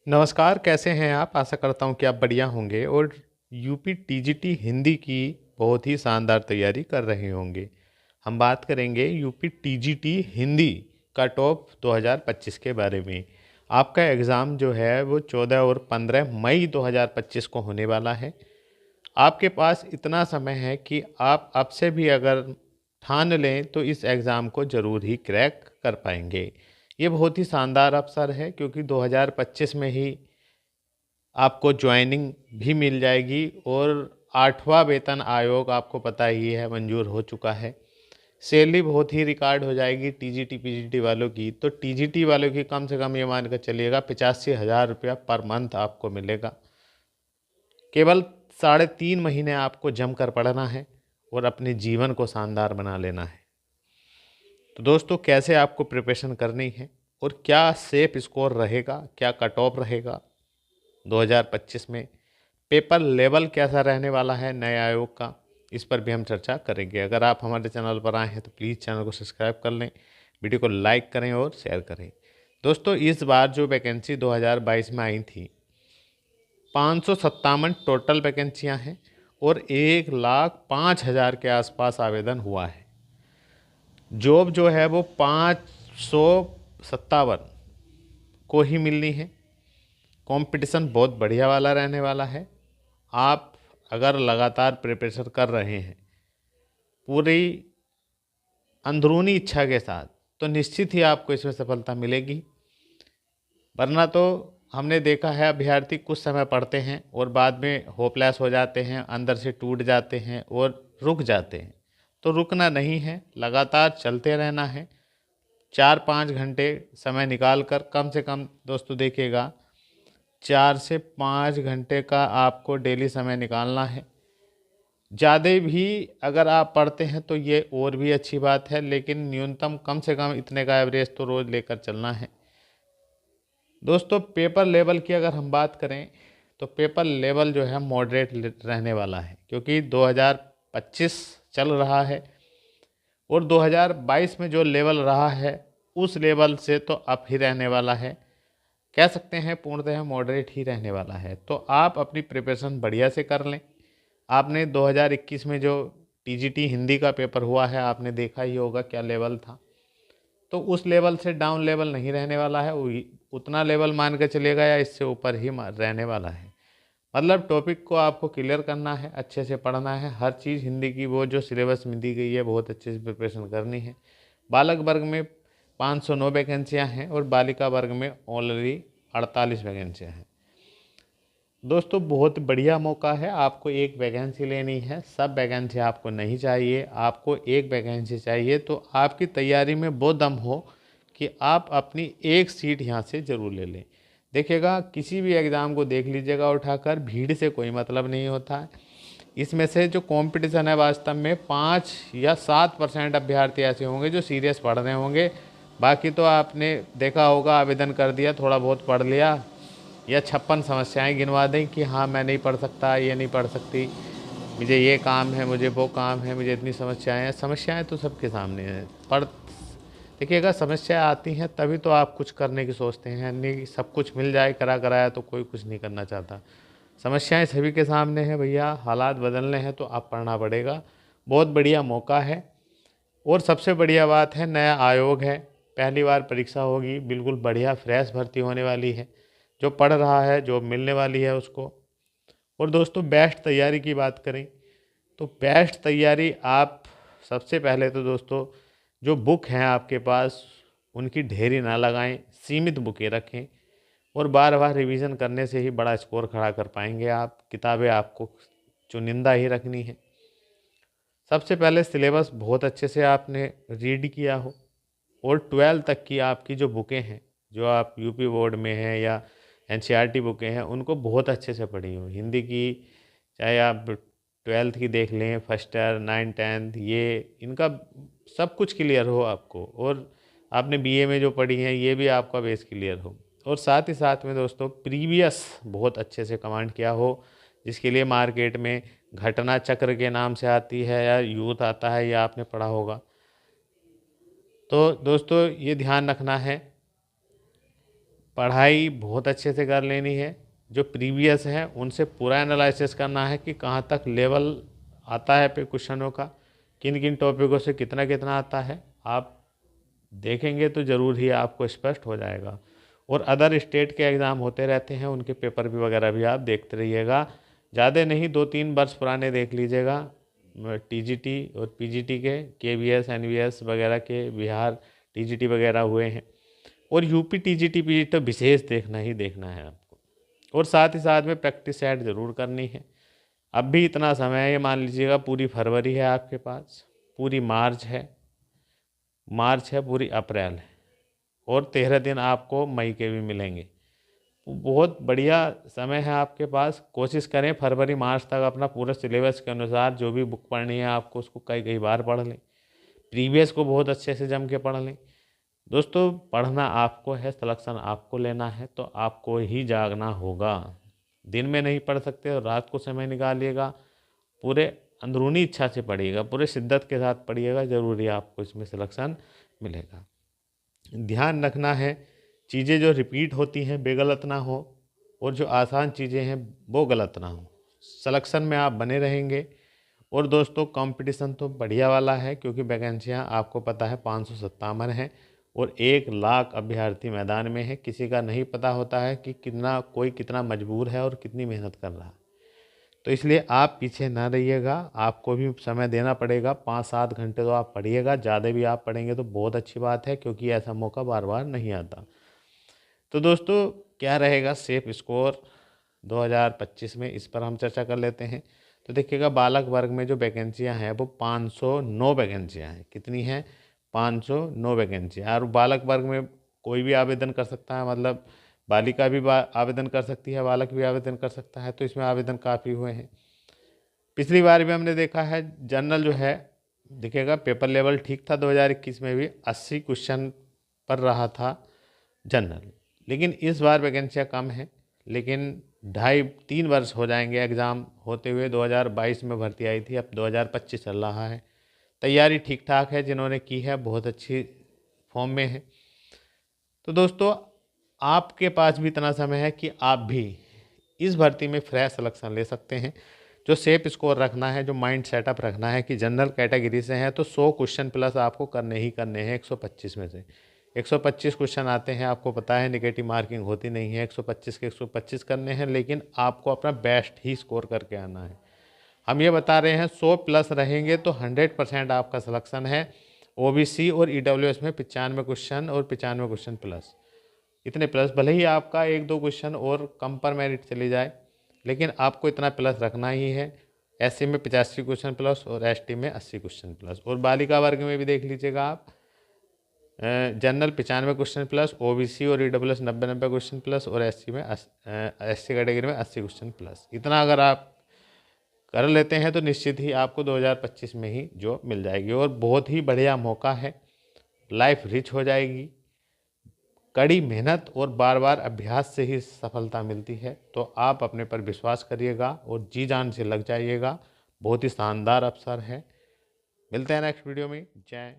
नमस्कार, कैसे हैं आप? आशा करता हूँ कि आप बढ़िया होंगे और यूपी टीजीटी हिंदी की बहुत ही शानदार तैयारी कर रहे होंगे। हम बात करेंगे UP TGT Hindi cut off 2025 के बारे में। आपका एग्ज़ाम जो है वो 14 और 15 मई 2025 को होने वाला है। आपके पास इतना समय है कि आप अब से भी अगर ठान लें तो इस एग्ज़ाम को ज़रूर ही क्रैक कर पाएंगे। ये बहुत ही शानदार अवसर है क्योंकि 2025 में ही आपको ज्वाइनिंग भी मिल जाएगी और 8वां वेतन आयोग आपको पता ही है मंजूर हो चुका है। सैलरी बहुत ही रिकॉर्ड हो जाएगी टीजीटी पीजीटी वालों की। तो टीजीटी वालों की कम से कम ये मान कर चलिएगा 85,000 रुपया पर मंथ आपको मिलेगा। केवल 3.5 महीने आपको जम कर पढ़ना है और अपने जीवन को शानदार बना लेना है। तो दोस्तों, कैसे आपको प्रिपरेशन करनी है और क्या सेफ स्कोर रहेगा, क्या कट ऑफ रहेगा 2025 में, पेपर लेवल कैसा रहने वाला है नए आयोग का, इस पर भी हम चर्चा करेंगे। अगर आप हमारे चैनल पर आए हैं तो प्लीज़ चैनल को सब्सक्राइब कर लें, वीडियो को लाइक करें और शेयर करें। दोस्तों, इस बार जो वैकेंसी 2022 में आई थी 557 टोटल वैकेंसियाँ हैं और 1,05,000 के आसपास आवेदन हुआ है। जॉब जो है वो 557 को ही मिलनी है। कंपटीशन बहुत बढ़िया वाला रहने वाला है। आप अगर लगातार प्रिपरेशन कर रहे हैं पूरी अंदरूनी इच्छा के साथ तो निश्चित ही आपको इसमें सफलता मिलेगी। वरना तो हमने देखा है अभ्यर्थी कुछ समय पढ़ते हैं और बाद में होपलेस हो जाते हैं, अंदर से टूट जाते हैं और रुक जाते हैं। तो रुकना नहीं है, लगातार चलते रहना है। 4-5 घंटे समय निकाल कर कम से कम दोस्तों देखिएगा 4 से 5 घंटे का आपको डेली समय निकालना है। ज़्यादा भी अगर आप पढ़ते हैं तो ये और भी अच्छी बात है, लेकिन न्यूनतम कम से कम इतने का एवरेज तो रोज़ लेकर चलना है। दोस्तों, पेपर लेवल की अगर हम बात करें तो पेपर लेवल जो है मॉडरेट रहने वाला है क्योंकि 2025 चल रहा है और 2022 में जो लेवल रहा है उस लेवल से तो अप ही रहने वाला है। कह सकते हैं पूर्णतः मॉडरेट ही रहने वाला है। तो आप अपनी प्रिपरेशन बढ़िया से कर लें। आपने 2021 में जो टीजीटी हिंदी का पेपर हुआ है आपने देखा ही होगा क्या लेवल था। तो उस लेवल से डाउन लेवल नहीं रहने वाला है, उतना लेवल मान के चलेगा या इससे ऊपर ही रहने वाला है। मतलब टॉपिक को आपको क्लियर करना है, अच्छे से पढ़ना है। हर चीज़ हिंदी की वो जो सिलेबस में दी गई है बहुत अच्छे से प्रिपरेशन करनी है। बालक वर्ग में 509 वैकेंसियाँ हैं और बालिका वर्ग में ऑलरेडी 48 वैकेंसियाँ हैं। दोस्तों, बहुत बढ़िया मौका है। आपको एक वैकेंसी लेनी है, सब वैकेंसी आपको नहीं चाहिए, आपको एक वैकेंसी चाहिए। तो आपकी तैयारी में वो दम हो कि आप अपनी एक सीट यहाँ से ज़रूर ले लें। देखिएगा, किसी भी एग्ज़ाम को देख लीजिएगा उठाकर, भीड़ से कोई मतलब नहीं होता है। इसमें से जो कंपटीशन है वास्तव में 5 या 7% अभ्यर्थी ऐसे होंगे जो सीरियस पढ़ रहे होंगे। बाकी तो आपने देखा होगा आवेदन कर दिया, थोड़ा बहुत पढ़ लिया या 56 समस्याएं गिनवा दें कि हाँ मैं नहीं पढ़ सकता, ये नहीं पढ़ सकती, मुझे ये काम है, मुझे वो काम है, मुझे इतनी समस्याएं हैं। समस्याएं तो सबके सामने हैं। देखिएगा, समस्याएं आती हैं तभी तो आप कुछ करने की सोचते हैं, नहीं सब कुछ मिल जाए करा कराया तो कोई कुछ नहीं करना चाहता। समस्याएं सभी के सामने हैं भैया, हालात बदलने हैं तो आप पढ़ना पड़ेगा। बहुत बढ़िया मौका है और सबसे बढ़िया बात है नया आयोग है, पहली बार परीक्षा होगी, बिल्कुल बढ़िया फ्रेश भर्ती होने वाली है। जो पढ़ रहा है जॉब मिलने वाली है उसको। और दोस्तों, बेस्ट तैयारी की बात करें तो बेस्ट तैयारी आप सबसे पहले तो दोस्तों जो बुक हैं आपके पास उनकी ढेरी ना लगाएं, सीमित बुकें रखें और बार बार रिवीजन करने से ही बड़ा स्कोर खड़ा कर पाएंगे आप। किताबें आपको चुनिंदा ही रखनी है। सबसे पहले सिलेबस बहुत अच्छे से आपने रीड किया हो और 12 तक की आपकी जो बुकें हैं जो आप यूपी बोर्ड में हैं या एनसीईआरटी बुकें हैं उनको बहुत अच्छे से पढ़ी हो। हिंदी की चाहे आप 12th की देख लें, फर्स्ट ईयर 9th 10th, ये इनका सब कुछ क्लियर हो आपको और आपने बीए में जो पढ़ी हैं ये भी आपका बेस क्लियर हो। और साथ ही साथ में दोस्तों प्रीवियस बहुत अच्छे से कमांड किया हो, जिसके लिए मार्केट में घटना चक्र के नाम से आती है या यूथ आता है, या आपने पढ़ा होगा। तो दोस्तों ये ध्यान रखना है पढ़ाई बहुत अच्छे से कर लेनी है। जो प्रीवियस है उनसे पूरा एनालिसिस करना है कि कहाँ तक लेवल आता है पे क्वेश्चनों का, किन किन टॉपिकों से कितना कितना आता है। आप देखेंगे तो ज़रूर ही आपको स्पष्ट हो जाएगा। और अदर स्टेट के एग्ज़ाम होते रहते हैं, उनके पेपर भी वगैरह भी आप देखते रहिएगा। ज़्यादा नहीं, 2-3 वर्ष पुराने देख लीजिएगा, टीजीटी और पीजीटी के, केवीएस एनवीएस वगैरह के, बिहार टीजीटी वगैरह हुए हैं। और यूपी टीजीटी पीजीटी तो विशेष देखना ही देखना है आपको। और साथ ही साथ में प्रैक्टिस सेट ज़रूर करनी है। अब भी इतना समय है, ये मान लीजिएगा पूरी फरवरी है आपके पास, पूरी मार्च है, पूरी अप्रैल है, और 13 दिन आपको मई के भी मिलेंगे। बहुत बढ़िया समय है आपके पास। कोशिश करें फरवरी मार्च तक अपना पूरा सिलेबस के अनुसार जो भी बुक पढ़नी है आपको उसको कई बार पढ़ लें। प्रीवियस को बहुत अच्छे से जम के पढ़ लें। दोस्तों, पढ़ना आपको है, सिलेक्शन आपको लेना है, तो आपको ही जागना होगा। दिन में नहीं पढ़ सकते और रात को समय निकालिएगा, पूरे अंदरूनी इच्छा से पढ़िएगा, पूरे शिद्दत के साथ पढ़िएगा, ज़रूरी आपको इसमें सिलेक्शन मिलेगा। ध्यान रखना है, चीज़ें जो रिपीट होती हैं बेगलत ना हो, और जो आसान चीज़ें हैं वो गलत ना हो। सिलेक्शन में आप बने रहेंगे। और दोस्तों, कंपटीशन तो बढ़िया वाला है, क्योंकि वैकेंसियाँ आपको पता है 557 हैं और 1 लाख अभ्यर्थी मैदान में है। किसी का नहीं पता होता है कि कोई कितना मजबूर है और कितनी मेहनत कर रहा है। तो इसलिए आप पीछे ना रहिएगा, आपको भी समय देना पड़ेगा। 5-7 घंटे तो आप पढ़िएगा, ज़्यादा भी आप पढ़ेंगे तो बहुत अच्छी बात है, क्योंकि ऐसा मौका बार बार नहीं आता। तो दोस्तों, क्या रहेगा सेफ स्कोर 2025 में, इस पर हम चर्चा कर लेते हैं। तो देखिएगा, बालक वर्ग में जो वैकेंसियां हैं वो 509 वैकेंसियां हैं। कितनी हैं? 509 वैकेंसियां। और बालक वर्ग में कोई भी आवेदन कर सकता है, मतलब बालिका भी आवेदन कर सकती है, बालक भी आवेदन कर सकता है। तो इसमें आवेदन काफ़ी हुए हैं। पिछली बार भी हमने देखा है, जनरल जो है, देखिएगा पेपर लेवल ठीक था 2021 में भी, 80 क्वेश्चन पर रहा था जनरल। लेकिन इस बार वैकेंसियाँ कम है, लेकिन 2.5-3 वर्ष हो जाएंगे एग्ज़ाम होते हुए। 2022 में भर्ती आई थी, अब 2025 चल रहा है। तैयारी ठीक ठाक है, जिन्होंने की है बहुत अच्छी फॉर्म में है। तो दोस्तों, आपके पास भी इतना समय है कि आप भी इस भर्ती में फ्रेश सिलेक्शन ले सकते हैं। जो सेफ स्कोर रखना है, जो माइंड सेटअप रखना है कि जनरल कैटेगरी से हैं तो 100 क्वेश्चन प्लस आपको करने ही करने हैं। 125 में से 125 क्वेश्चन आते हैं, आपको पता है नेगेटिव मार्किंग होती नहीं है। 125 के 125 करने हैं, लेकिन आपको अपना बेस्ट ही स्कोर करके आना है। हम ये बता रहे हैं 100 प्लस रहेंगे तो 100% आपका सिलेक्शन है। ओबीसी और ईडब्ल्यूएस में 95 क्वेश्चन और 95 क्वेश्चन प्लस, इतने प्लस, भले ही आपका 1-2 क्वेश्चन और कम पर मेरिट चली जाए, लेकिन आपको इतना प्लस रखना ही है। एससी में 85 क्वेश्चन प्लस और एसटी में 80 क्वेश्चन प्लस। और बालिका वर्ग में भी देख लीजिएगा आप, जनरल 95 क्वेश्चन प्लस, ओबीसी और ईडब्ल्यूएस 90 क्वेश्चन प्लस, और एससी कैटेगरी में 80 क्वेश्चन प्लस। इतना अगर आप कर लेते हैं तो निश्चित ही आपको 2025 में ही जॉब मिल जाएगी। और बहुत ही बढ़िया मौका है, लाइफ रिच हो जाएगी। कड़ी मेहनत और बार बार अभ्यास से ही सफलता मिलती है। तो आप अपने पर विश्वास करिएगा और जी जान से लग जाइएगा। बहुत ही शानदार अवसर है। मिलते हैं नेक्स्ट वीडियो में। जय